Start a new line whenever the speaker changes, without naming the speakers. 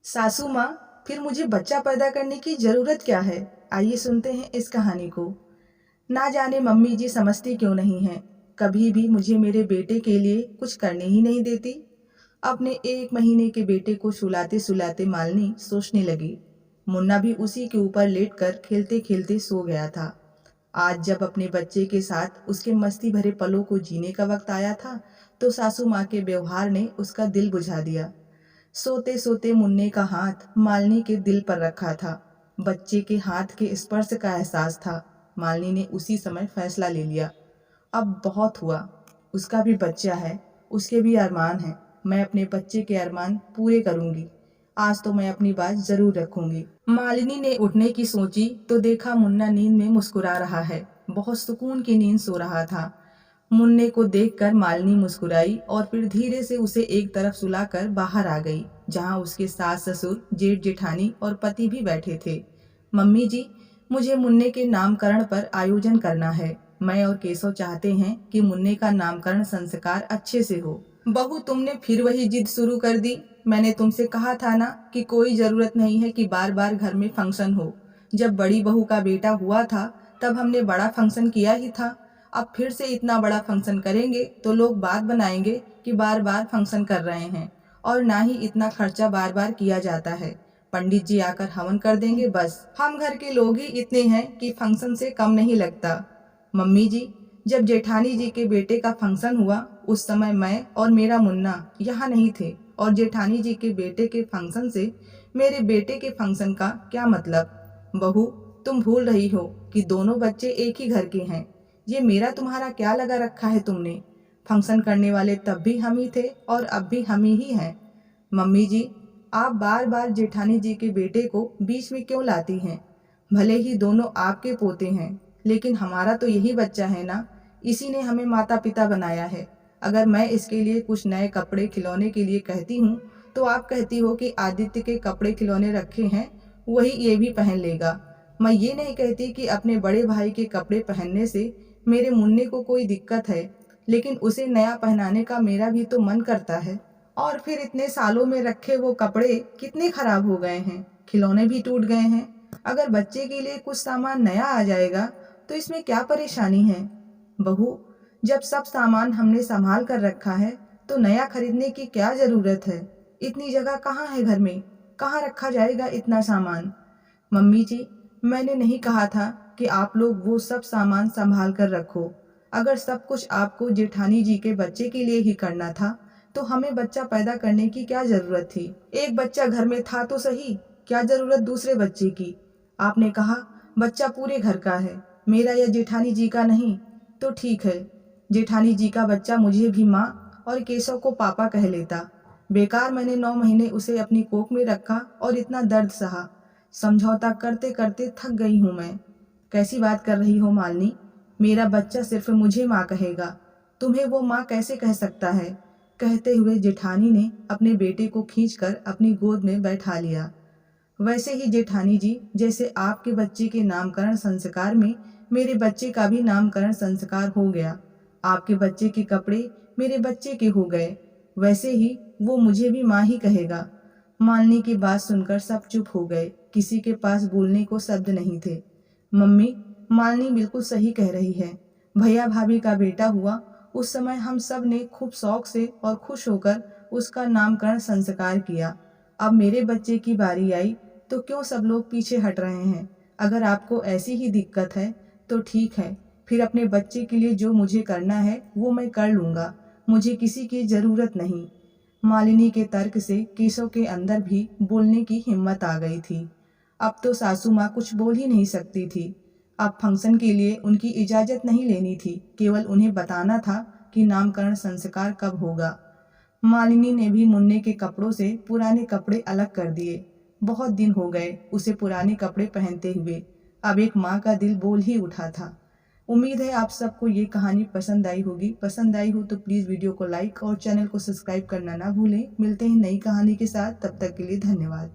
सासू माँ, फिर मुझे बच्चा पैदा करने की जरूरत क्या है? आइए सुनते हैं इस कहानी को। ना जाने मम्मी जी समझती क्यों नहीं हैं। कभी भी मुझे मेरे बेटे के लिए कुछ करने ही नहीं देती। अपने 1 महीने के बेटे को सुलाते सुलाते मालिनी सोचने लगी। मुन्ना भी उसी के ऊपर लेटकर खेलते खेलते सो गया था। आज जब अपने बच्चे के साथ उसके मस्ती भरे पलों को जीने का वक्त आया था, तो सासू माँ के व्यवहार ने उसका दिल बुझा दिया। सोते सोते मुन्ने का हाथ मालिनी के दिल पर रखा था। बच्चे के हाथ के स्पर्श का एहसास था। मालिनी ने उसी समय फैसला ले लिया। अब बहुत हुआ। उसका भी बच्चा है, उसके भी अरमान हैं। मैं अपने बच्चे के अरमान पूरे करूंगी। आज तो मैं अपनी बात जरूर रखूंगी। मालिनी ने उठने की सोची तो देखा मुन्ना नींद में मुस्कुरा रहा है। बहुत सुकून की नींद सो रहा था। मुन्ने को देखकर मालिनी मुस्कुराई और फिर धीरे से उसे एक तरफ सुलाकर बाहर आ गई, जहां उसके सास ससुर, जेठ जेठानी और पति भी बैठे थे। मम्मी जी, मुझे मुन्ने के नामकरण पर आयोजन करना है। मैं और केशव चाहते हैं कि मुन्ने का नामकरण संस्कार अच्छे से हो। बहू, तुमने फिर वही जिद शुरू कर दी। मैंने तुमसे कहा था ना कि कोई जरूरत नहीं है कि बार बार घर में फंक्शन हो। जब बड़ी बहू का बेटा हुआ था तब हमने बड़ा फंक्शन किया ही था। अब फिर से इतना बड़ा फंक्शन करेंगे तो लोग बात बनाएंगे कि बार बार फंक्शन कर रहे हैं, और ना ही इतना खर्चा बार बार किया जाता है। पंडित जी आकर हवन कर देंगे बस। हम घर के लोग ही इतने हैं कि फंक्शन से कम नहीं लगता। मम्मी जी, जब जेठानी जी के बेटे का फंक्शन हुआ उस समय मैं और मेरा मुन्ना यहाँ नहीं थे, और जेठानी जी के बेटे के फंक्शन से मेरे बेटे के फंक्शन का क्या मतलब? बहू, तुम भूल रही हो कि दोनों बच्चे एक ही घर के हैं। ये मेरा तुम्हारा क्या लगा रखा है तुमने? फंक्शन करने वाले तब भी हम ही थे और अब भी हम ही हैं। मम्मी जी, आप बार बार जेठानी जी के बेटे को बीच में क्यों लाती हैं? भले ही दोनों आपके पोते हैं, लेकिन हमारा तो यही बच्चा है ना। इसी ने हमें माता पिता बनाया है। अगर मैं इसके लिए कुछ नए कपड़े खिलौने के लिए कहती हूँ तो आप कहती हो कि आदित्य के कपड़े खिलौने रखे हैं, वही ये भी पहन लेगा। मैं ये नहीं कहती कि अपने बड़े भाई के कपड़े पहनने से मेरे मुन्ने को कोई दिक्कत है, लेकिन उसे नया पहनाने का मेरा भी तो मन करता है। और फिर इतने सालों में रखे वो कपड़े कितने खराब हो गए हैं, खिलौने भी टूट गए हैं। अगर बच्चे के लिए कुछ सामान नया आ जाएगा तो इसमें क्या परेशानी है? बहू, जब सब सामान हमने संभाल कर रखा है तो नया खरीदने की क्या जरूरत है? इतनी जगह कहाँ है घर में? कहाँ रखा जाएगा इतना सामान? मम्मी जी, मैंने नहीं कहा था कि आप लोग वो सब सामान संभाल कर रखो। अगर सब कुछ आपको जेठानी जी के बच्चे के लिए ही करना था तो हमें बच्चा पैदा करने की क्या जरूरत थी? एक बच्चा घर में था तो सही, क्या जरूरत दूसरे बच्चे की? आपने कहा बच्चा पूरे घर का है, मेरा या जेठानी जी का नहीं। तो ठीक है, जेठानी जी का बच्चा मुझे भी माँ और केशव को पापा कह लेता। बेकार मैंने 9 महीने उसे अपनी कोख में रखा और इतना दर्द सहा। समझौता करते करते थक गई हूँ मैं। कैसी बात कर रही हो मालिनी? मेरा बच्चा सिर्फ मुझे माँ कहेगा, तुम्हें वो माँ कैसे कह सकता है? कहते हुए जेठानी ने अपने बेटे को खींचकर अपनी गोद में बैठा लिया। वैसे ही जेठानी जी, जैसे आपके बच्चे के नामकरण संस्कार में मेरे बच्चे का भी नामकरण संस्कार हो गया, आपके बच्चे के कपड़े मेरे बच्चे के हो गए, वैसे ही वो मुझे भी माँ ही कहेगा। मालिनी की बात सुनकर सब चुप हो गए। किसी के पास बोलने को शब्द नहीं थे। मम्मी, मालिनी बिल्कुल सही कह रही है। भैया भाभी का बेटा हुआ उस समय हम सब ने खूब शौक से और खुश होकर उसका नामकरण संस्कार किया। अब मेरे बच्चे की बारी आई तो क्यों सब लोग पीछे हट रहे हैं? अगर आपको ऐसी ही दिक्कत है तो ठीक है, फिर अपने बच्चे के लिए जो मुझे करना है वो मैं कर लूँगा। मुझे किसी की ज़रूरत नहीं। मालिनी के तर्क से केशव के अंदर भी बोलने की हिम्मत आ गई थी। अब तो सासू माँ कुछ बोल ही नहीं सकती थी। अब फंक्शन के लिए उनकी इजाज़त नहीं लेनी थी, केवल उन्हें बताना था कि नामकरण संस्कार कब होगा। मालिनी ने भी मुन्ने के कपड़ों से पुराने कपड़े अलग कर दिए। बहुत दिन हो गए उसे पुराने कपड़े पहनते हुए। अब एक माँ का दिल बोल ही उठा था। उम्मीद है आप सबको ये कहानी पसंद आई होगी। पसंद आई हो तो प्लीज़ वीडियो को लाइक और चैनल को सब्सक्राइब करना ना भूलें। मिलते हैं नई कहानी के साथ, तब तक के लिए धन्यवाद।